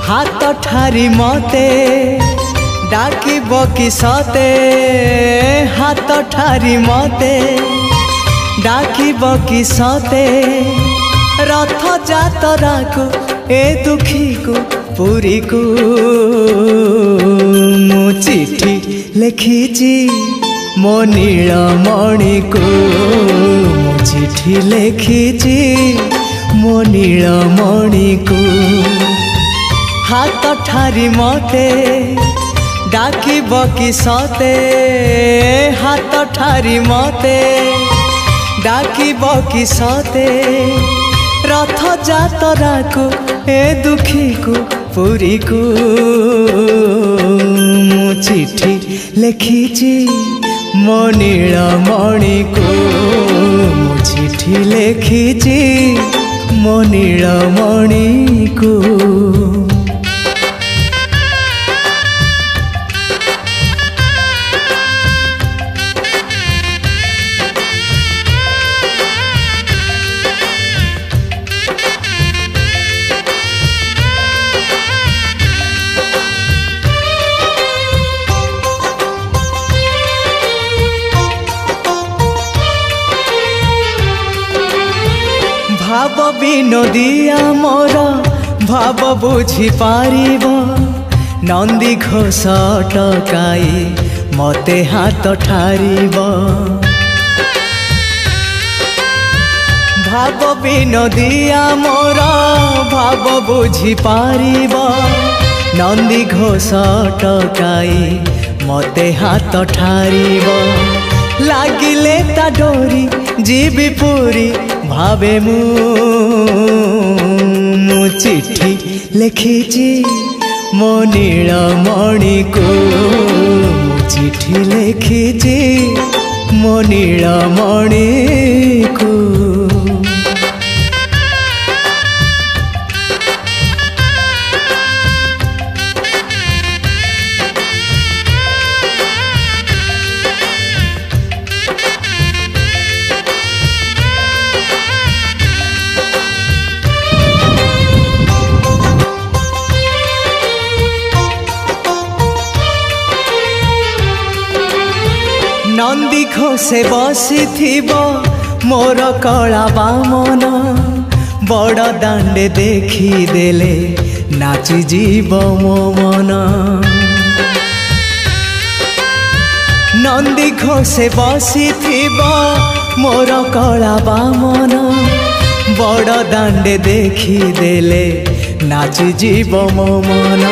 हाथ ठारी मते डाकिब कि सते हाथ ठारी मते डाकिब कि सते रथ जातरा को ए दुखी को पुरी को मु चिठी लिखिची मो नीलमणि को मु चिठी लिखिची मो नीलमणि को हाथ ठारी मते डाकिब कि सते हाथ ठारी मते डाकिब कि सते रथ जातरा को ए दुखी को पुरी को मु चिठी लिखिची मो नीलमणि को मु चिठी लिखिची मो नीलमणि को भाव विनोदिया मोर भाव बुझी पारिब नंदी घोष टकाई मते हाथ ठारिब भाव विनोदिया मोर भाव बुझी पारिब नंदी घोष टकाई मते हाथ ठारिब लागिले ता डोरी जीवी पूरी भावे मु चिठी लिखिची मो नीलमणि को मु चिठी लिखिची मो नीलमणि को नंदी घोषे बसी थिबो मोर कला बामन बड़ दांडे देखी देले नाची जीव मो मन नंदी घोषे बसी थिबो मोर कला बामन बड़ दांडे देखी देले नाची जीव मो मन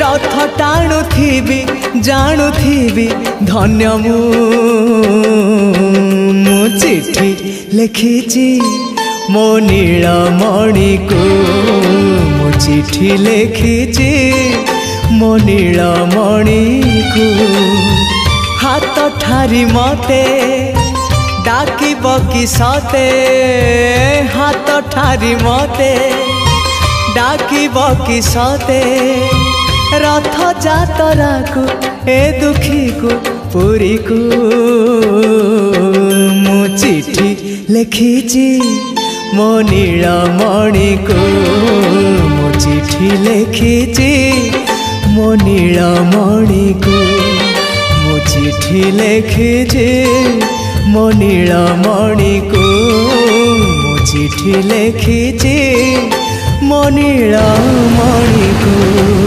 रथ टाणु थी जाणु थी धन्य मु चिठी लिखिची मो नीलमणि को मु चिठी लिखिची मो नीलमणि को हाथ ठारी मते डाकिब कि सते हाथ ठारी मते डाकिब कि सते रथ जातरा को ए दुखी को पुरी को मु चिठी लिखिची मो नीलमणि को मु चिठी लिखिची मो नीलमणि को मु चिठी लिखिची मो नीलमणि को मु चिठी लिखिची मो नीलमणि को।